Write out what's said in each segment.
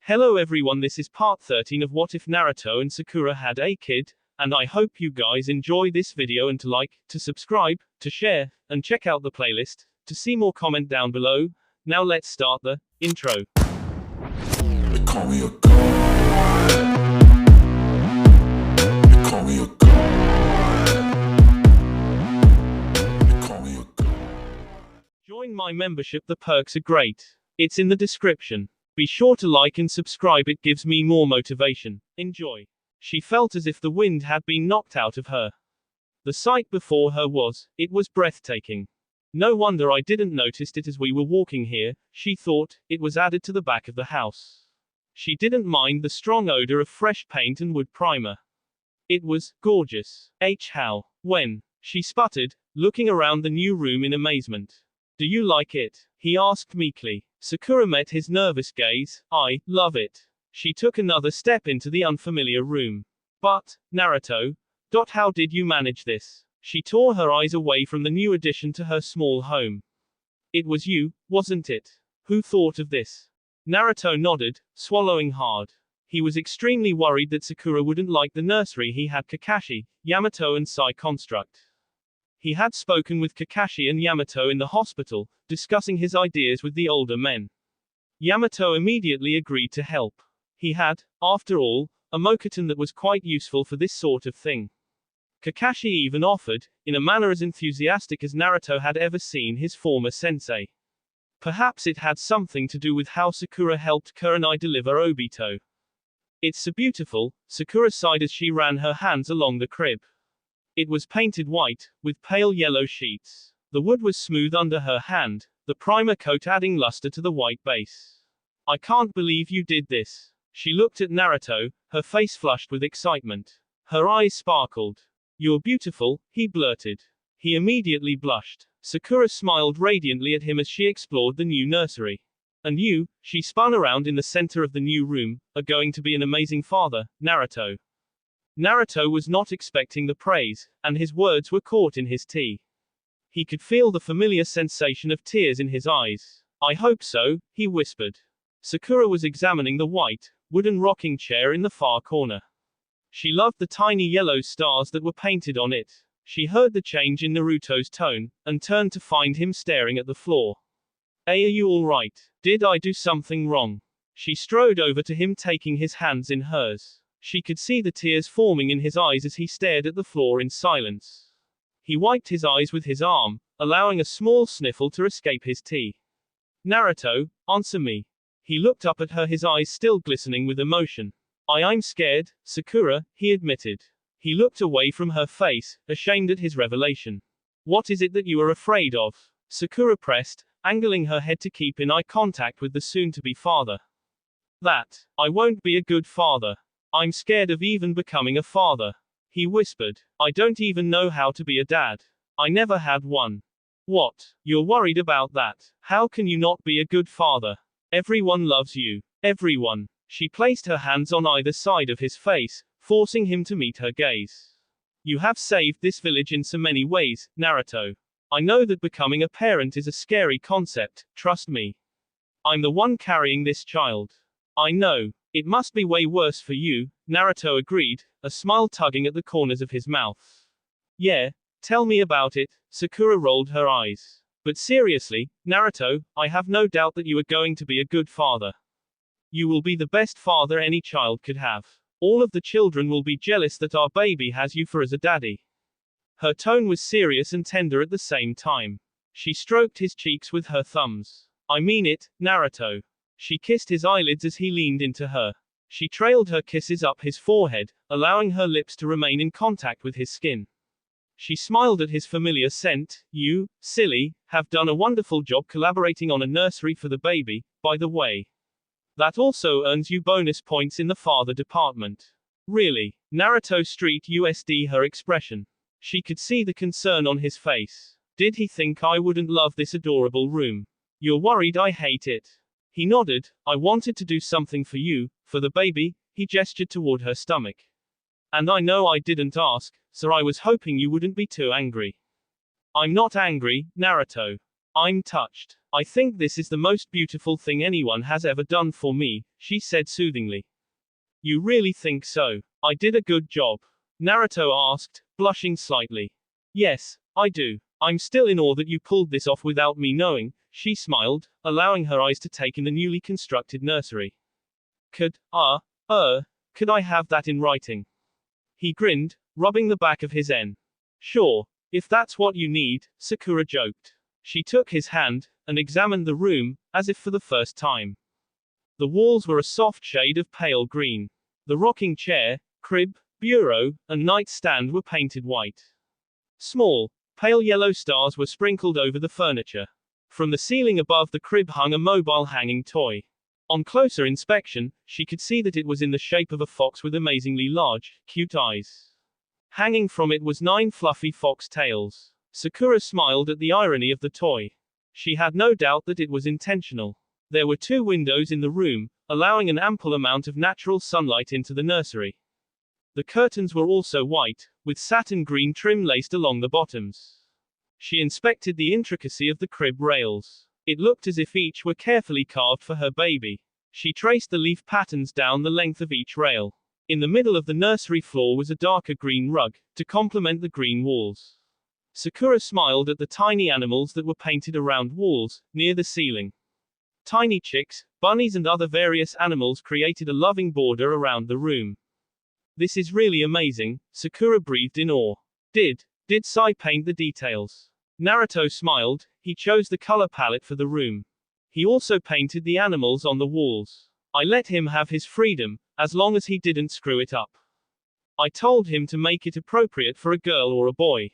Hello everyone, this is part 13 of What If Naruto and Sakura Had a Kid, and I hope you guys enjoy this video and to like, to subscribe, to share, and check out the playlist, to see more comment down below. Now let's start the intro. They call me a god. They call me a god. They call me a god. Join my membership, the perks are great. It's in the description. Be sure to like and subscribe, it gives me more motivation. Enjoy. She felt as if the wind had been knocked out of her. The sight before her was breathtaking. No wonder I didn't notice it as we were walking here, she thought. It was added to the back of the house. She didn't mind the strong odor of fresh paint and wood primer. It was gorgeous. How? When? She sputtered, looking around the new room in amazement. Do you like it? He asked meekly. Sakura met his nervous gaze. I love it. She took another step into the unfamiliar room. But, Naruto, how did you manage this? She tore her eyes away from the new addition to her small home. It was you, wasn't it? Who thought of this? Naruto nodded, swallowing hard. He was extremely worried that Sakura wouldn't like the nursery he had Kakashi, Yamato and Sai construct. He had spoken with Kakashi and Yamato in the hospital, discussing his ideas with the older men. Yamato immediately agreed to help. He had, after all, a Mokuton that was quite useful for this sort of thing. Kakashi even offered, in a manner as enthusiastic as Naruto had ever seen his former sensei. Perhaps it had something to do with how Sakura helped Kurenai deliver Obito. It's so beautiful, Sakura sighed as she ran her hands along the crib. It was painted white, with pale yellow sheets. The wood was smooth under her hand, the primer coat adding luster to the white base. I can't believe you did this. She looked at Naruto, her face flushed with excitement. Her eyes sparkled. You're beautiful, he blurted. He immediately blushed. Sakura smiled radiantly at him as she explored the new nursery. And you, she spun around in the center of the new room, are going to be an amazing father, Naruto. Naruto was not expecting the praise, and his words were caught in his tea. He could feel the familiar sensation of tears in his eyes. I hope so, he whispered. Sakura was examining the white, wooden rocking chair in the far corner. She loved the tiny yellow stars that were painted on it. She heard the change in Naruto's tone, and turned to find him staring at the floor. Hey, are you alright? Did I do something wrong? She strode over to him, taking his hands in hers. She could see the tears forming in his eyes as he stared at the floor in silence. He wiped his eyes with his arm, allowing a small sniffle to escape his tea. Naruto, answer me. He looked up at her, his eyes still glistening with emotion. I'm scared, Sakura, he admitted. He looked away from her face, ashamed at his revelation. What is it that you are afraid of? Sakura pressed, angling her head to keep in eye contact with the soon-to-be father. That I won't be a good father. I'm scared of even becoming a father. He whispered. I don't even know how to be a dad. I never had one. What? You're worried about that? How can you not be a good father? Everyone loves you. Everyone. She placed her hands on either side of his face, forcing him to meet her gaze. You have saved this village in so many ways, Naruto. I know that becoming a parent is a scary concept, trust me. I'm the one carrying this child. I know. It must be way worse for you, Naruto agreed, a smile tugging at the corners of his mouth. Yeah, tell me about it, Sakura rolled her eyes. But seriously, Naruto, I have no doubt that you are going to be a good father. You will be the best father any child could have. All of the children will be jealous that our baby has you for as a daddy. Her tone was serious and tender at the same time. She stroked his cheeks with her thumbs. I mean it, Naruto. She kissed his eyelids as he leaned into her. She trailed her kisses up his forehead, allowing her lips to remain in contact with his skin. She smiled at his familiar scent. You, silly, have done a wonderful job collaborating on a nursery for the baby, by the way. That also earns you bonus points in the father department. Really? Naruto street USD her expression. She could see the concern on his face. Did he think I wouldn't love this adorable room? You're worried I hate it? He nodded. I wanted to do something for you, for the baby, he gestured toward her stomach. And I know I didn't ask, so I was hoping you wouldn't be too angry. I'm not angry, Naruto. I'm touched. I think this is the most beautiful thing anyone has ever done for me, she said soothingly. You really think so? I did a good job? Naruto asked, blushing slightly. Yes, I do. I'm still in awe that you pulled this off without me knowing, she smiled, allowing her eyes to take in the newly constructed nursery. Could I have that in writing? He grinned, rubbing the back of his N. Sure, if that's what you need, Sakura joked. She took his hand, and examined the room, as if for the first time. The walls were a soft shade of pale green. The rocking chair, crib, bureau, and nightstand were painted white. Small, pale yellow stars were sprinkled over the furniture. From the ceiling above the crib hung a mobile hanging toy. On closer inspection, she could see that it was in the shape of a fox with amazingly large, cute eyes. Hanging from it was 9 fluffy fox tails. Sakura smiled at the irony of the toy. She had no doubt that it was intentional. There were 2 windows in the room, allowing an ample amount of natural sunlight into the nursery. The curtains were also white, with satin green trim laced along the bottoms. She inspected the intricacy of the crib rails. It looked as if each were carefully carved for her baby. She traced the leaf patterns down the length of each rail. In the middle of the nursery floor was a darker green rug, to complement the green walls. Sakura smiled at the tiny animals that were painted around walls, near the ceiling. Tiny chicks, bunnies and other various animals created a loving border around the room. This is really amazing, Sakura breathed in awe. Did Sai paint the details? Naruto smiled, he chose the color palette for the room. He also painted the animals on the walls. I let him have his freedom, as long as he didn't screw it up. I told him to make it appropriate for a girl or a boy.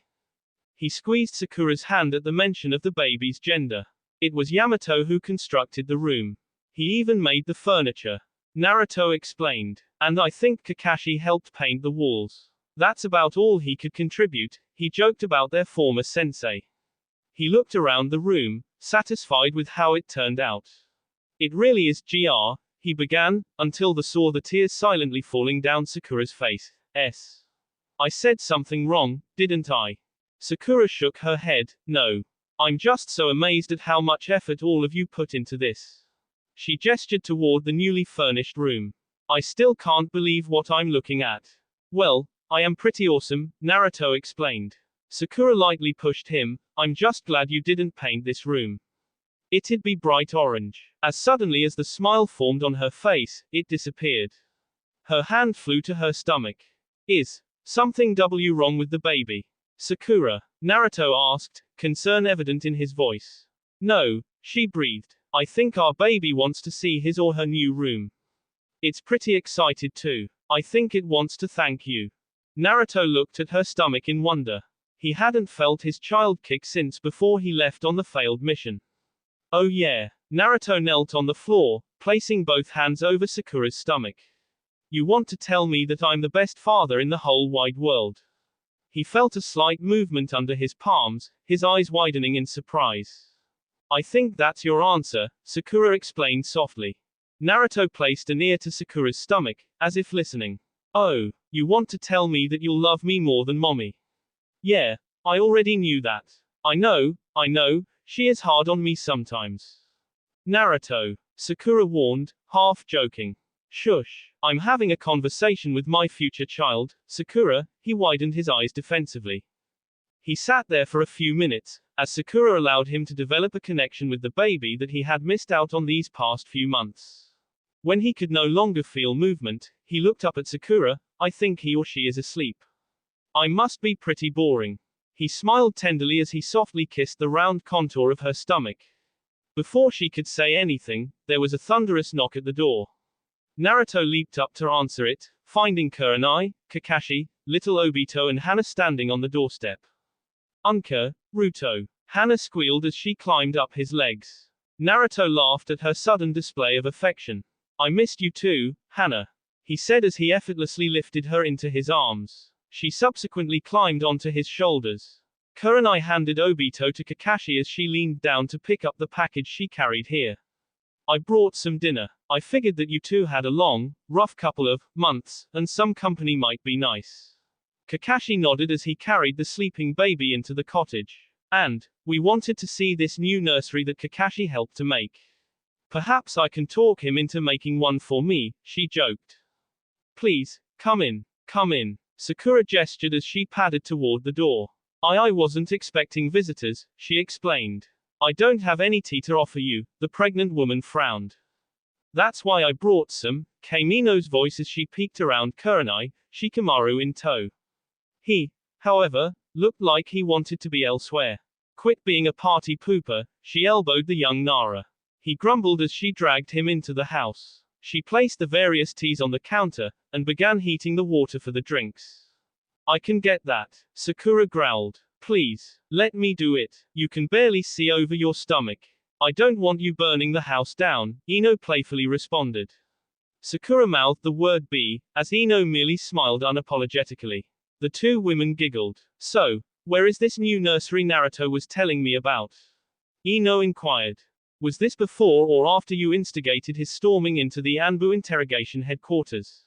He squeezed Sakura's hand at the mention of the baby's gender. It was Yamato who constructed the room. He even made the furniture. Naruto explained. And I think Kakashi helped paint the walls. That's about all he could contribute, he joked about their former sensei. He looked around the room, satisfied with how it turned out. It really is he began, until saw the tears silently falling down Sakura's face. I said something wrong, didn't I? Sakura shook her head. No. I'm just so amazed at how much effort all of you put into this. She gestured toward the newly furnished room. I still can't believe what I'm looking at. Well, I am pretty awesome, Naruto explained. Sakura lightly pushed him. I'm just glad you didn't paint this room. It'd be bright orange. As suddenly as the smile formed on her face, it disappeared. Her hand flew to her stomach. Is something wrong with the baby? Sakura, Naruto asked, concern evident in his voice. No, she breathed. I think our baby wants to see his or her new room. It's pretty excited too. I think it wants to thank you. Naruto looked at her stomach in wonder. He hadn't felt his child kick since before he left on the failed mission. Oh yeah. Naruto knelt on the floor, placing both hands over Sakura's stomach. You want to tell me that I'm the best father in the whole wide world? He felt a slight movement under his palms, his eyes widening in surprise. I think that's your answer, Sakura explained softly. Naruto placed an ear to Sakura's stomach, as if listening. Oh, you want to tell me that you'll love me more than mommy? Yeah, I already knew that. I know, she is hard on me sometimes. Naruto, Sakura warned, half joking. Shush, I'm having a conversation with my future child, Sakura, he widened his eyes defensively. He sat there for a few minutes, as Sakura allowed him to develop a connection with the baby that he had missed out on these past few months. When he could no longer feel movement, he looked up at Sakura. I think he or she is asleep. I must be pretty boring. He smiled tenderly as he softly kissed the round contour of her stomach. Before she could say anything, there was a thunderous knock at the door. Naruto leaped up to answer it, finding Kurenai, Kakashi, little Obito and Hana standing on the doorstep. Ruto. Hana squealed as she climbed up his legs. Naruto laughed at her sudden display of affection. I missed you too, Hana. He said as he effortlessly lifted her into his arms. She subsequently climbed onto his shoulders. Kurenai handed Obito to Kakashi as she leaned down to pick up the package she carried here. I brought some dinner. I figured that you two had a long, rough couple of months, and some company might be nice. Kakashi nodded as he carried the sleeping baby into the cottage. And, We wanted to see this new nursery that Kakashi helped to make. Perhaps I can talk him into making one for me, she joked. Please, come in. Come in. Sakura gestured as she padded toward the door. I wasn't expecting visitors, she explained. I don't have any tea to offer you, the pregnant woman frowned. That's why I brought some, came Ino's voice as she peeked around Kurenai, Shikamaru in tow. He, however, looked like he wanted to be elsewhere. Quit being a party pooper, she elbowed the young Nara. He grumbled as she dragged him into the house. She placed the various teas on the counter, and began heating the water for the drinks. I can get that, Sakura growled. Please, let me do it. You can barely see over your stomach. I don't want you burning the house down, Ino playfully responded. Sakura mouthed the word B, as Ino merely smiled unapologetically. The two women giggled. So, where is this new nursery Naruto was telling me about? Ino inquired. Was this before or after you instigated his storming into the Anbu interrogation headquarters?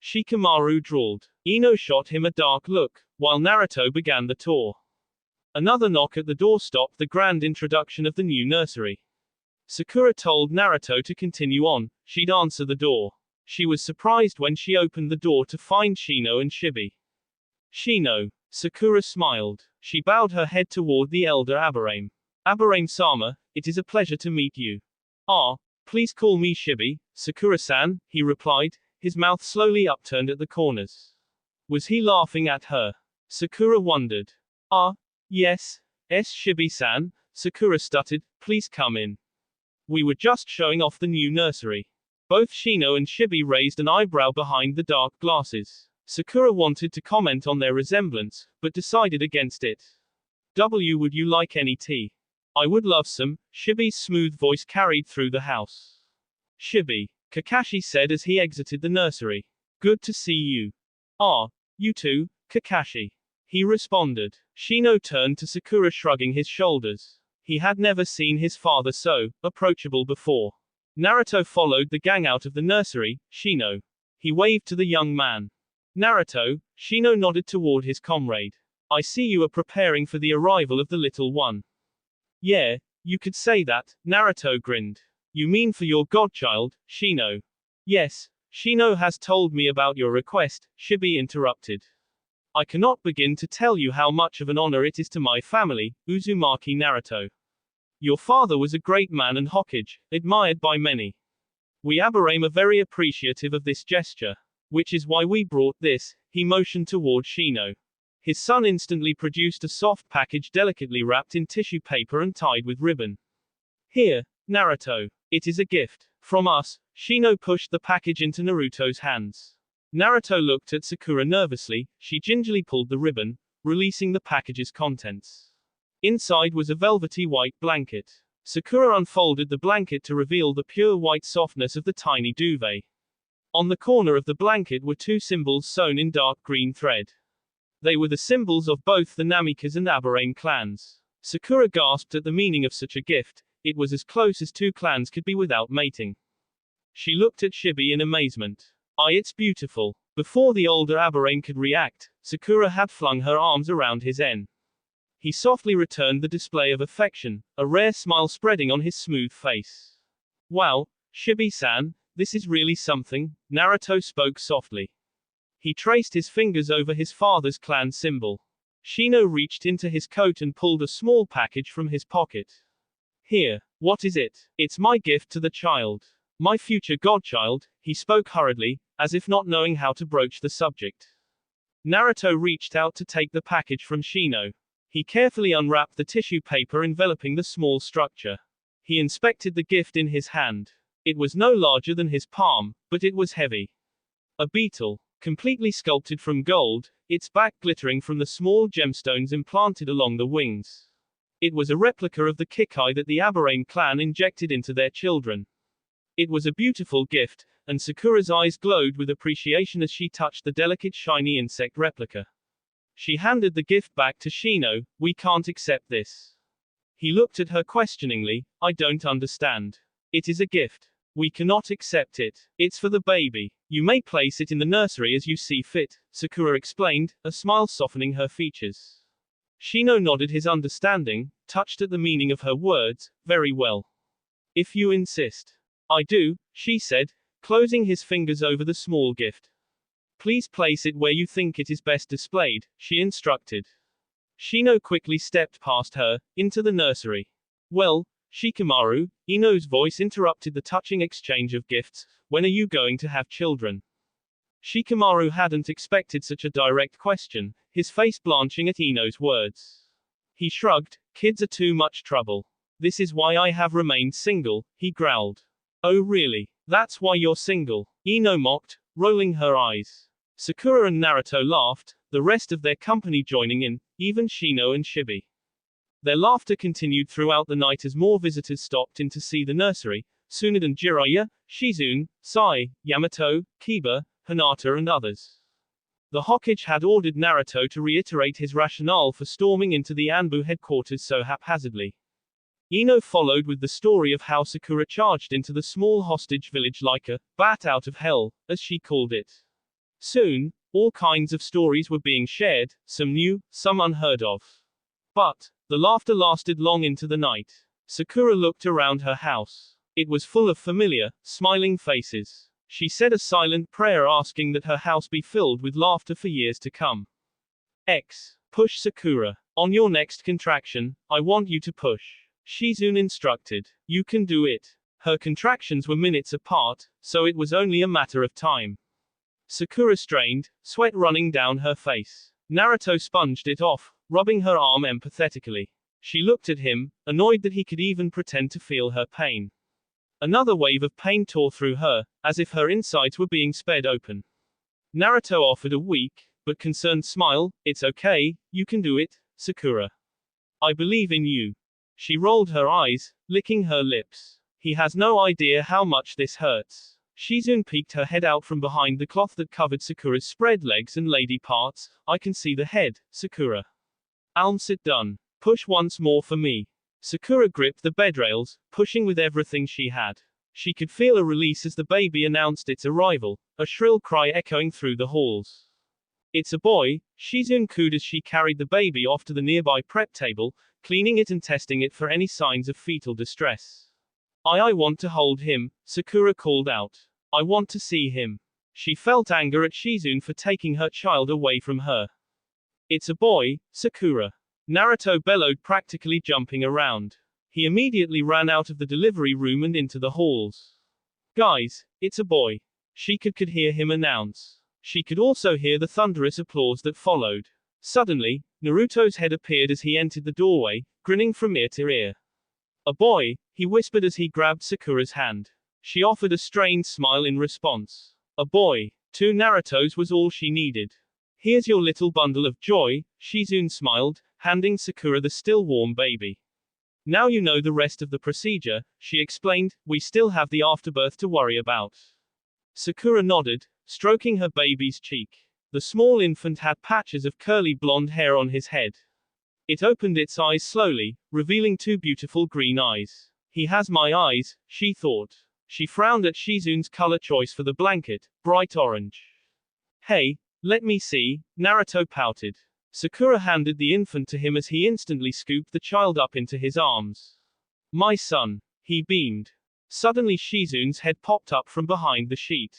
Shikamaru drawled. Ino shot him a dark look, while Naruto began the tour. Another knock at the door stopped the grand introduction of the new nursery. Sakura told Naruto to continue on, she'd answer the door. She was surprised when she opened the door to find Shino and Shibi. Shino. Sakura smiled. She bowed her head toward the elder Aburame. Aburame-sama, it is a pleasure to meet you. Please call me Shibi, Sakura-san, he replied, his mouth slowly upturned at the corners. Was he laughing at her? Sakura wondered. Yes, Shibi-san, Sakura stuttered, please come in. We were just showing off the new nursery. Both Shino and Shibi raised an eyebrow behind the dark glasses. Sakura wanted to comment on their resemblance, but decided against it. Would you like any tea? I would love some, Shibi's smooth voice carried through the house. Shibi, Kakashi said as he exited the nursery. Good to see you. You too, Kakashi. He responded. Shino turned to Sakura shrugging his shoulders. He had never seen his father so approachable before. Naruto followed the gang out of the nursery, Shino. He waved to the young man. Naruto, Shino nodded toward his comrade. I see you are preparing for the arrival of the little one. Yeah, you could say that, Naruto grinned. You mean for your godchild, Shino? Yes, Shino has told me about your request, Shibi interrupted. I cannot begin to tell you how much of an honor it is to my family, Uzumaki Naruto. Your father was a great man and Hokage, admired by many. We Aburame are very appreciative of this gesture. Which is why we brought this, he motioned toward Shino. His son instantly produced a soft package delicately wrapped in tissue paper and tied with ribbon. Here, Naruto. It is a gift. From us, Shino pushed the package into Naruto's hands. Naruto looked at Sakura nervously, she gingerly pulled the ribbon, releasing the package's contents. Inside was a velvety white blanket. Sakura unfolded the blanket to reveal the pure white softness of the tiny duvet. On the corner of the blanket were two symbols sewn in dark green thread. They were the symbols of both the Namikaze and Aburame clans. Sakura gasped at the meaning of such a gift. It was as close as two clans could be without mating. She looked at Shibi in amazement. It's beautiful. Before the older Aburame could react, Sakura had flung her arms around his neck. He softly returned the display of affection, a rare smile spreading on his smooth face. Wow, Shibi-san, this is really something, Naruto spoke softly. He traced his fingers over his father's clan symbol. Shino reached into his coat and pulled a small package from his pocket. Here, what is it? It's my gift to the child. My future godchild, he spoke hurriedly, as if not knowing how to broach the subject. Naruto reached out to take the package from Shino. He carefully unwrapped the tissue paper enveloping the small structure. He inspected the gift in his hand. It was no larger than his palm, but it was heavy. A beetle, completely sculpted from gold, its back glittering from the small gemstones implanted along the wings. It was a replica of the Kikai that the Aburame clan injected into their children. It was a beautiful gift, and Sakura's eyes glowed with appreciation as she touched the delicate shiny insect replica. She handed the gift back to Shino. We can't accept this. He looked at her questioningly. I don't understand. It is a gift. We cannot accept it. It's for the baby. You may place it in the nursery as you see fit, Sakura explained, a smile softening her features. Shino nodded his understanding, touched at the meaning of her words. Very well. If you insist. I do, she said, closing his fingers over the small gift. Please place it where you think it is best displayed, she instructed. Shino quickly stepped past her, into the nursery. Well, Shikamaru, Ino's voice interrupted the touching exchange of gifts. When are you going to have children? Shikamaru hadn't expected such a direct question, his face blanching at Ino's words. He shrugged. Kids are too much trouble. This is why I have remained single, he growled. Oh really? That's why you're single? Ino mocked, rolling her eyes. Sakura and Naruto laughed, the rest of their company joining in, even Shino and Shibi. Their laughter continued throughout the night as more visitors stopped in to see the nursery. Tsunade, Jiraiya, Shizune, Sai, Yamato, Kiba, Hinata and others. The Hokage had ordered Naruto to reiterate his rationale for storming into the Anbu headquarters so haphazardly. Ino followed with the story of how Sakura charged into the small hostage village like a bat out of hell, as she called it. Soon, all kinds of stories were being shared, some new, some unheard of. But, the laughter lasted long into the night. Sakura looked around her house. It was full of familiar, smiling faces. She said a silent prayer asking that her house be filled with laughter for years to come. Push Sakura. On your next contraction, I want you to push. Shizune instructed. You can do it. Her contractions were minutes apart, so it was only a matter of time. Sakura strained, sweat running down her face. Naruto sponged it off, rubbing her arm empathetically. She looked at him, annoyed that he could even pretend to feel her pain. Another wave of pain tore through her, as if her insides were being sped open. Naruto offered a weak, but concerned smile. It's okay, you can do it, Sakura. I believe in you. She rolled her eyes, licking her lips. He has no idea how much this hurts. Shizune peeked her head out from behind the cloth that covered Sakura's spread legs and lady parts. I can see the head, Sakura. I'll sit done. Push once more for me. Sakura gripped the bedrails, pushing with everything she had. She could feel a release as the baby announced its arrival, a shrill cry echoing through the halls. It's a boy, Shizune cooed as she carried the baby off to the nearby prep table, cleaning it and testing it for any signs of fetal distress. I want to hold him, Sakura called out. I want to see him. She felt anger at Shizune for taking her child away from her. It's a boy, Sakura. Naruto bellowed, practically jumping around. He immediately ran out of the delivery room and into the halls. Guys, it's a boy. She could hear him announce. She could also hear the thunderous applause that followed. Suddenly, Naruto's head appeared as he entered the doorway, grinning from ear to ear. A boy, he whispered as he grabbed Sakura's hand. She offered a strained smile in response. A boy. 2 Narutos was all she needed. Here's your little bundle of joy, Shizune smiled, handing Sakura the still warm baby. Now you know the rest of the procedure, she explained, we still have the afterbirth to worry about. Sakura nodded, stroking her baby's cheek. The small infant had patches of curly blonde hair on his head. It opened its eyes slowly, revealing 2 beautiful green eyes. He has my eyes, she thought. She frowned at Shizune's color choice for the blanket, bright orange. Hey, let me see, Naruto pouted. Sakura handed the infant to him as he instantly scooped the child up into his arms. My son. He beamed. Suddenly Shizune's head popped up from behind the sheet.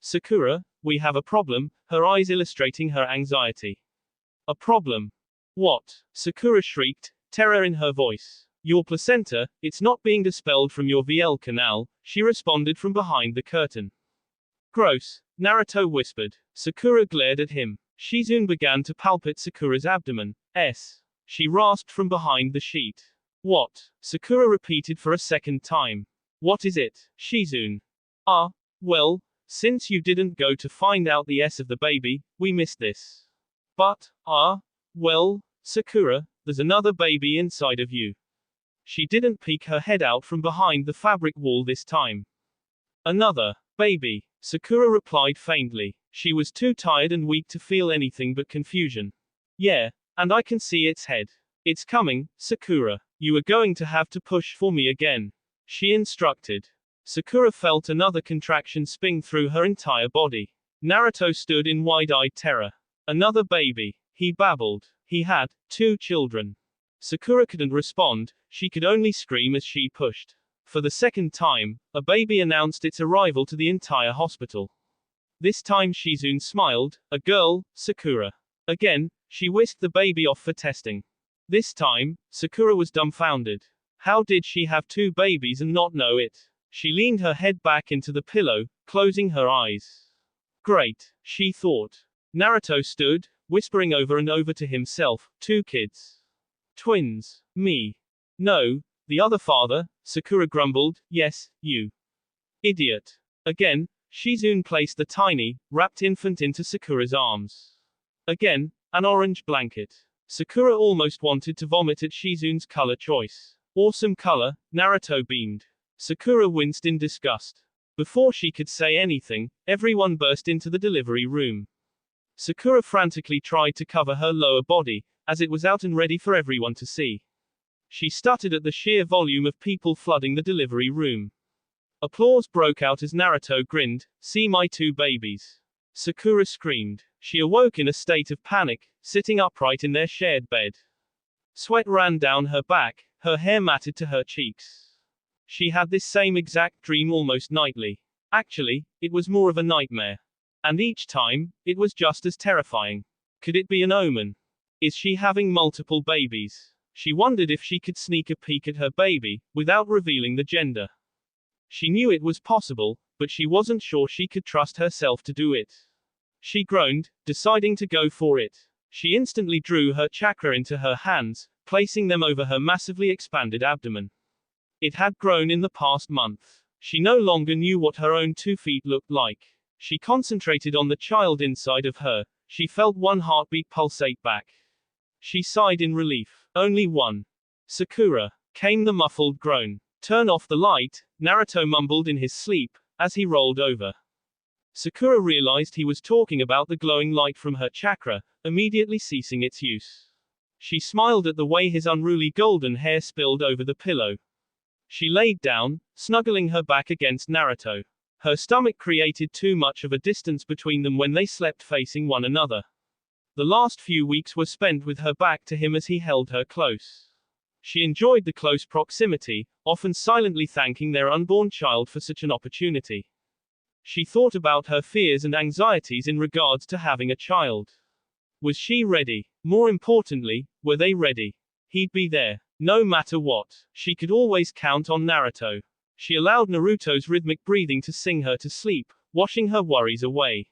Sakura, we have a problem, her eyes illustrating her anxiety. A problem? What? Sakura shrieked, terror in her voice. Your placenta, it's not being dispelled from your VL canal, she responded from behind the curtain. Gross, Naruto whispered. Sakura glared at him. Shizune began to palpate Sakura's abdomen. She rasped from behind the sheet. What? Sakura repeated for a second time. What is it, Shizune? Well, since you didn't go to find out the S of the baby, we missed this. But, well, Sakura, there's another baby inside of you. She didn't peek her head out from behind the fabric wall this time. Another baby, Sakura replied faintly. She was too tired and weak to feel anything but confusion. Yeah, and I can see its head. It's coming, Sakura. You are going to have to push for me again, she instructed. Sakura felt another contraction spin through her entire body. Naruto stood in wide-eyed terror. Another baby. He babbled. He had 2 children. Sakura couldn't respond, she could only scream as she pushed. For the second time, a baby announced its arrival to the entire hospital. This time Shizune smiled, a girl, Sakura. Again, she whisked the baby off for testing. This time, Sakura was dumbfounded. How did she have 2 babies and not know it? She leaned her head back into the pillow, closing her eyes. Great, she thought. Naruto stood, whispering over and over to himself, 2 kids. Twins. Me. No, the other father, Sakura grumbled, yes, you. Idiot. Again, Shizune placed the tiny, wrapped infant into Sakura's arms. Again, an orange blanket. Sakura almost wanted to vomit at Shizune's color choice. Awesome color, Naruto beamed. Sakura winced in disgust. Before she could say anything, everyone burst into the delivery room. Sakura frantically tried to cover her lower body, as it was out and ready for everyone to see. She stuttered at the sheer volume of people flooding the delivery room. Applause broke out as Naruto grinned, "See my 2 babies." Sakura screamed. She awoke in a state of panic, sitting upright in their shared bed. Sweat ran down her back, her hair matted to her cheeks. She had this same exact dream almost nightly. Actually, it was more of a nightmare. And each time, it was just as terrifying. Could it be an omen? Is she having multiple babies? She wondered if she could sneak a peek at her baby, without revealing the gender. She knew it was possible, but she wasn't sure she could trust herself to do it. She groaned, deciding to go for it. She instantly drew her chakra into her hands, placing them over her massively expanded abdomen. It had grown in the past month. She no longer knew what her own 2 feet looked like. She concentrated on the child inside of her. She felt one heartbeat pulsate back. She sighed in relief. Only one. Sakura. Came the muffled groan. Turn off the light, Naruto mumbled in his sleep, as he rolled over. Sakura realized he was talking about the glowing light from her chakra, immediately ceasing its use. She smiled at the way his unruly golden hair spilled over the pillow. She laid down, snuggling her back against Naruto. Her stomach created too much of a distance between them when they slept facing one another. The last few weeks were spent with her back to him as he held her close. She enjoyed the close proximity, often silently thanking their unborn child for such an opportunity. She thought about her fears and anxieties in regards to having a child. Was she ready? More importantly, were they ready? He'd be there. No matter what. She could always count on Naruto. She allowed Naruto's rhythmic breathing to sing her to sleep, washing her worries away.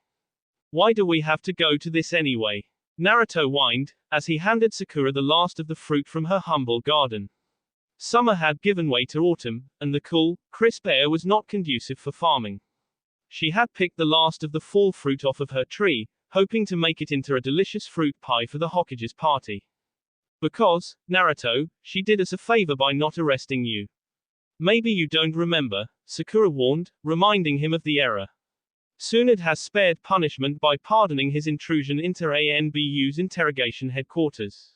Why do we have to go to this anyway? Naruto whined, as he handed Sakura the last of the fruit from her humble garden. Summer had given way to autumn, and the cool, crisp air was not conducive for farming. She had picked the last of the fall fruit off of her tree, hoping to make it into a delicious fruit pie for the Hokage's party. Because, Naruto, she did us a favor by not arresting you. Maybe you don't remember, Sakura warned, reminding him of the error. Tsunade has spared punishment by pardoning his intrusion into ANBU's interrogation headquarters.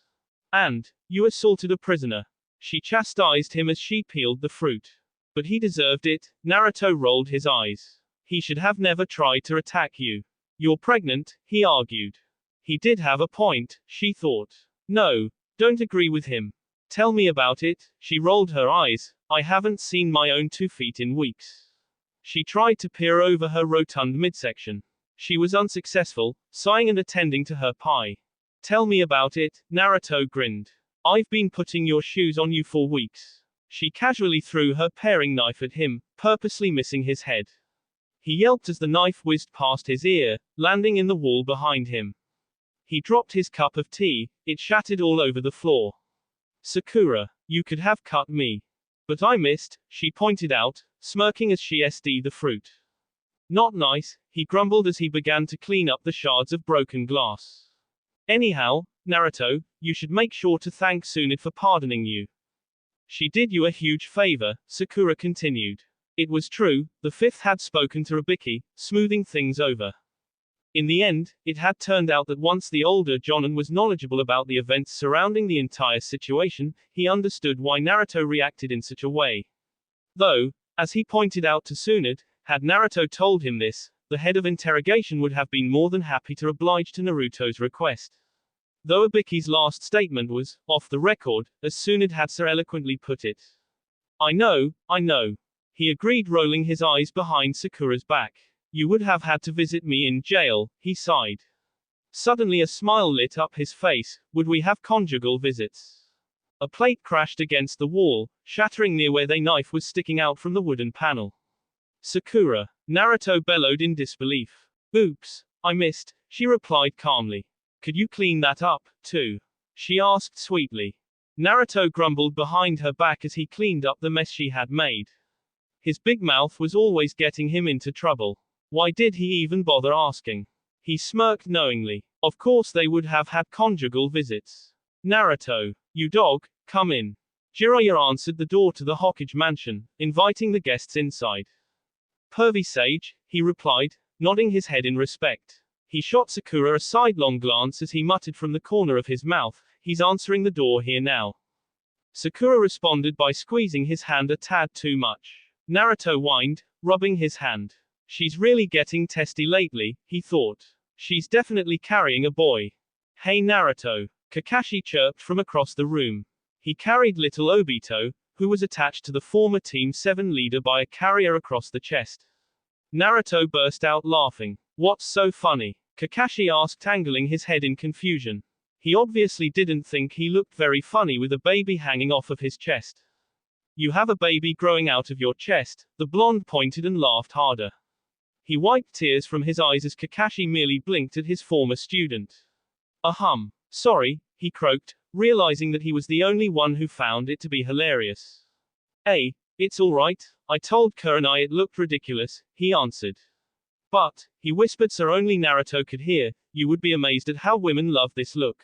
And, you assaulted a prisoner. She chastised him as she peeled the fruit. But he deserved it, Naruto rolled his eyes. He should have never tried to attack you. You're pregnant, he argued. He did have a point, she thought. No, don't agree with him. Tell me about it, she rolled her eyes. I haven't seen my own 2 feet in weeks. She tried to peer over her rotund midsection. She was unsuccessful, sighing and attending to her pie. Tell me about it, Naruto grinned. I've been putting your shoes on you for weeks. She casually threw her paring knife at him, purposely missing his head. He yelped as the knife whizzed past his ear, landing in the wall behind him. He dropped his cup of tea, it shattered all over the floor. Sakura, you could have cut me. But I missed, she pointed out, smirking as she SD'd the fruit. Not nice, he grumbled as he began to clean up the shards of broken glass. Anyhow, Naruto, you should make sure to thank Tsunade for pardoning you. She did you a huge favor, Sakura continued. It was true, the fifth had spoken to Ribiki, smoothing things over. In the end, it had turned out that once the older Jonin was knowledgeable about the events surrounding the entire situation, he understood why Naruto reacted in such a way. Though, as he pointed out to Tsunade, had Naruto told him this, the head of interrogation would have been more than happy to oblige to Naruto's request. though Abiki's last statement was, off the record, as Tsunade had so eloquently put it. I know, he agreed, rolling his eyes behind Sakura's back. You would have had to visit me in jail, he sighed. Suddenly a smile lit up his face. Would we have conjugal visits? A plate crashed against the wall, shattering near where the knife was sticking out from the wooden panel. Sakura, Naruto bellowed in disbelief. Oops, I missed, she replied calmly. Could you clean that up, too? She asked sweetly. Naruto grumbled behind her back as he cleaned up the mess she had made. His big mouth was always getting him into trouble. Why did he even bother asking? He smirked knowingly. Of course they would have had conjugal visits. Naruto, you dog, come in. Jiraiya answered the door to the Hokage mansion, inviting the guests inside. Pervy sage, he replied, nodding his head in respect. He shot Sakura a sidelong glance as he muttered from the corner of his mouth, he's answering the door here now. Sakura responded by squeezing his hand a tad too much. Naruto whined, rubbing his hand. She's really getting testy lately, he thought. She's definitely carrying a boy. Hey Naruto, Kakashi chirped from across the room. He carried little Obito, who was attached to the former Team 7 leader by a carrier across the chest. Naruto burst out laughing. What's so funny? Kakashi asked, angling his head in confusion. He obviously didn't think he looked very funny with a baby hanging off of his chest. You have a baby growing out of your chest, the blonde pointed and laughed harder. He wiped tears from his eyes as Kakashi merely blinked at his former student. Sorry, he croaked, realizing that he was the only one who found it to be hilarious. Hey, it's alright, I told Kurenai it looked ridiculous, he answered. But, he whispered so only Naruto could hear, you would be amazed at how women love this look.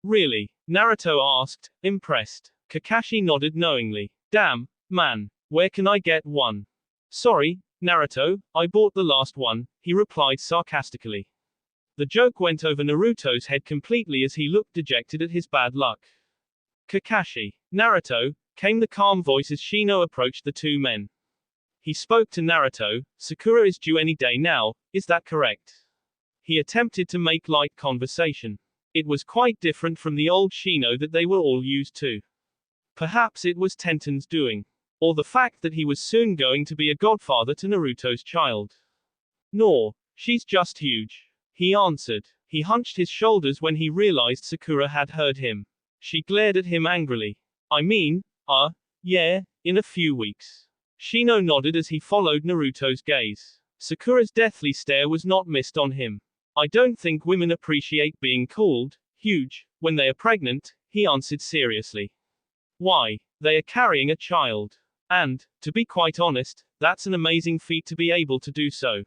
Really? Naruto asked, impressed. Kakashi nodded knowingly. Damn, man, where can I get one? Sorry, Naruto, I bought the last one, he replied sarcastically. The joke went over Naruto's head completely as he looked dejected at his bad luck. Kakashi, Naruto, came the calm voice as Shino approached the two men. He spoke to Naruto. Sakura is due any day now, is that correct? He attempted to make light conversation. It was quite different from the old Shino that they were all used to. Perhaps it was Tenten's doing. Or the fact that he was soon going to be a godfather to Naruto's child. Nor, she's just huge. He answered. He hunched his shoulders when he realized Sakura had heard him. She glared at him angrily. Yeah, in a few weeks. Shino nodded as he followed Naruto's gaze. Sakura's deathly stare was not missed on him. I don't think women appreciate being called huge when they are pregnant, he answered seriously. Why? They are carrying a child. And, to be quite honest, that's an amazing feat to be able to do so.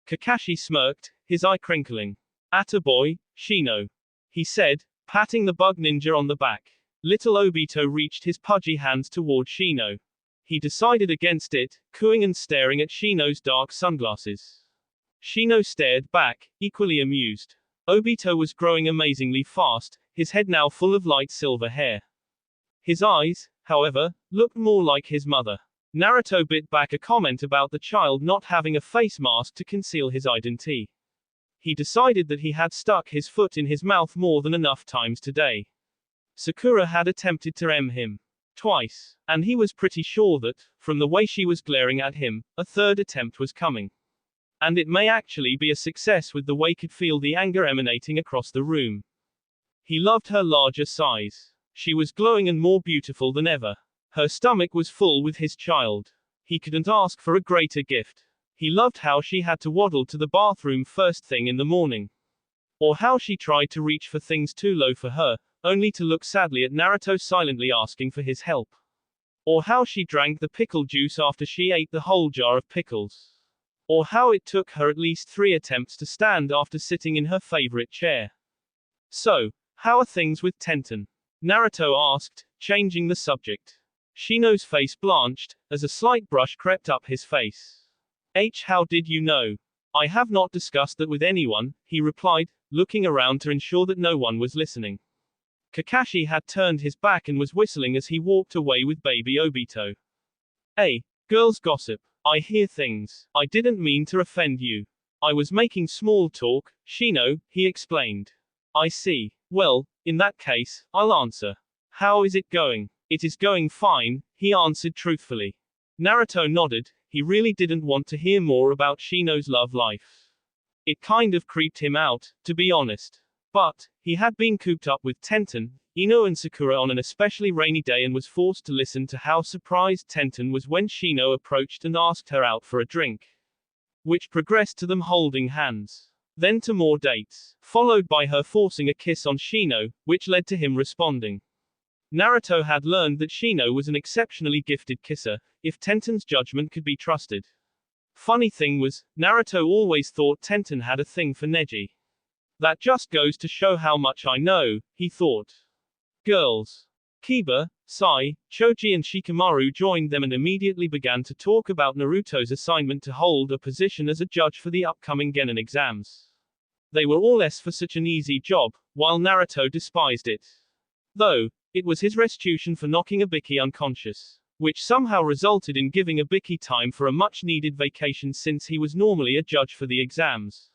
Kakashi smirked, his eye crinkling. Attaboy, Shino. He said, patting the bug ninja on the back. Little Obito reached his pudgy hands toward Shino. He decided against it, cooing and staring at Shino's dark sunglasses. Shino stared back, equally amused. Obito was growing amazingly fast, his head now full of light silver hair. His eyes, however, looked more like his mother. Naruto bit back a comment about the child not having a face mask to conceal his identity. He decided that he had stuck his foot in his mouth more than enough times today. Sakura had attempted to him. Twice. And he was pretty sure that, from the way she was glaring at him, a third attempt was coming. And it may actually be a success with the way he could feel the anger emanating across the room. He loved her larger size. She was glowing and more beautiful than ever. Her stomach was full with his child. He couldn't ask for a greater gift. He loved how she had to waddle to the bathroom first thing in the morning. Or how she tried to reach for things too low for her, only to look sadly at Naruto silently asking for his help. Or how she drank the pickle juice after she ate the whole jar of pickles. Or how it took her at least 3 attempts to stand after sitting in her favorite chair. So, how are things with Tenten? Naruto asked, changing the subject. Shino's face blanched, as a slight brush crept up his face. How did you know? I have not discussed that with anyone, he replied, looking around to ensure that no one was listening. Kakashi had turned his back and was whistling as he walked away with baby Obito. Girls gossip. I hear things. I didn't mean to offend you. I was making small talk, Shino, he explained. I see. Well, in that case, I'll answer. How is it going? It is going fine, he answered truthfully. Naruto nodded. He really didn't want to hear more about Shino's love life. It kind of creeped him out, to be honest. But, he had been cooped up with Tenten, Ino and Sakura on an especially rainy day and was forced to listen to how surprised Tenten was when Shino approached and asked her out for a drink. Which progressed to them holding hands. Then to more dates, followed by her forcing a kiss on Shino, which led to him responding. Naruto had learned that Shino was an exceptionally gifted kisser, if Tenten's judgment could be trusted. Funny thing was, Naruto always thought Tenten had a thing for Neji. That just goes to show how much I know, he thought. Girls. Kiba, Sai, Choji and Shikamaru joined them and immediately began to talk about Naruto's assignment to hold a position as a judge for the upcoming Genin exams. They were all for such an easy job, while Naruto despised it. Though, it was his restitution for knocking Ibiki unconscious, which somehow resulted in giving Ibiki time for a much-needed vacation since he was normally a judge for the exams.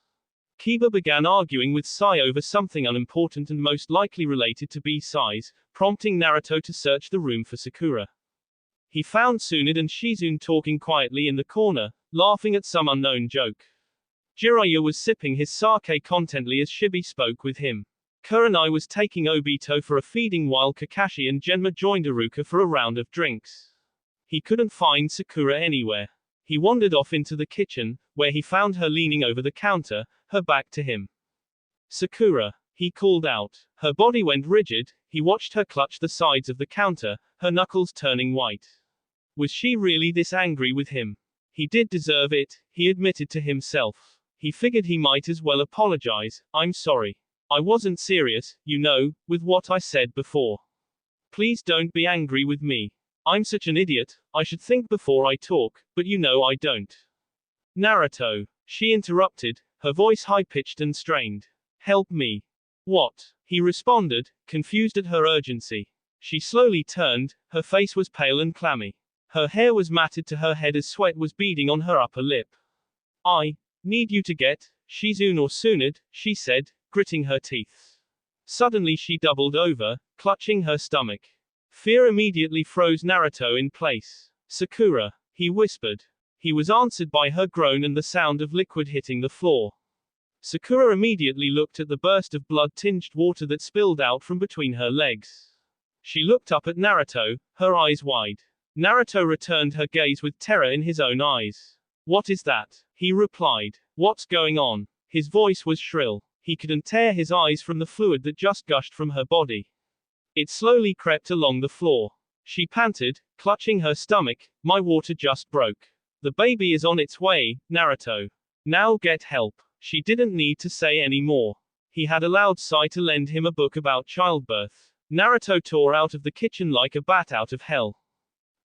Kiba began arguing with Sai over something unimportant and most likely related to B-Sai's, prompting Naruto to search the room for Sakura. He found Tsunade and Shizune talking quietly in the corner, laughing at some unknown joke. Jiraiya was sipping his sake contently as Shibi spoke with him. Kurenai was taking Obito for a feeding while Kakashi and Genma joined Iruka for a round of drinks. He couldn't find Sakura anywhere. He wandered off into the kitchen, where he found her leaning over the counter, her back to him. Sakura, he called out. Her body went rigid, he watched her clutch the sides of the counter, her knuckles turning white. Was she really this angry with him? He did deserve it, he admitted to himself. He figured he might as well apologize. I'm sorry. I wasn't serious, you know, with what I said before. Please don't be angry with me. I'm such an idiot, I should think before I talk, but you know I don't. Naruto, she interrupted, her voice high-pitched and strained. Help me. What? He responded, confused at her urgency. She slowly turned, her face was pale and clammy. Her hair was matted to her head as sweat was beading on her upper lip. I need you to get Shizune or Tsunade, she said, gritting her teeth. Suddenly she doubled over, clutching her stomach. Fear immediately froze Naruto in place. Sakura, he whispered. He was answered by her groan and the sound of liquid hitting the floor. Sakura immediately looked at the burst of blood-tinged water that spilled out from between her legs. She looked up at Naruto, her eyes wide. Naruto returned her gaze with terror in his own eyes. What is that? He replied. What's going on? His voice was shrill. He couldn't tear his eyes from the fluid that just gushed from her body. It slowly crept along the floor. She panted, clutching her stomach, my water just broke. The baby is on its way, Naruto. Now get help. She didn't need to say any more. He had allowed Sai to lend him a book about childbirth. Naruto tore out of the kitchen like a bat out of hell.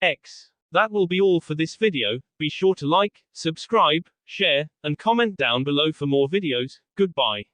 That will be all for this video. Be sure to like, subscribe, share, and comment down below for more videos. Goodbye.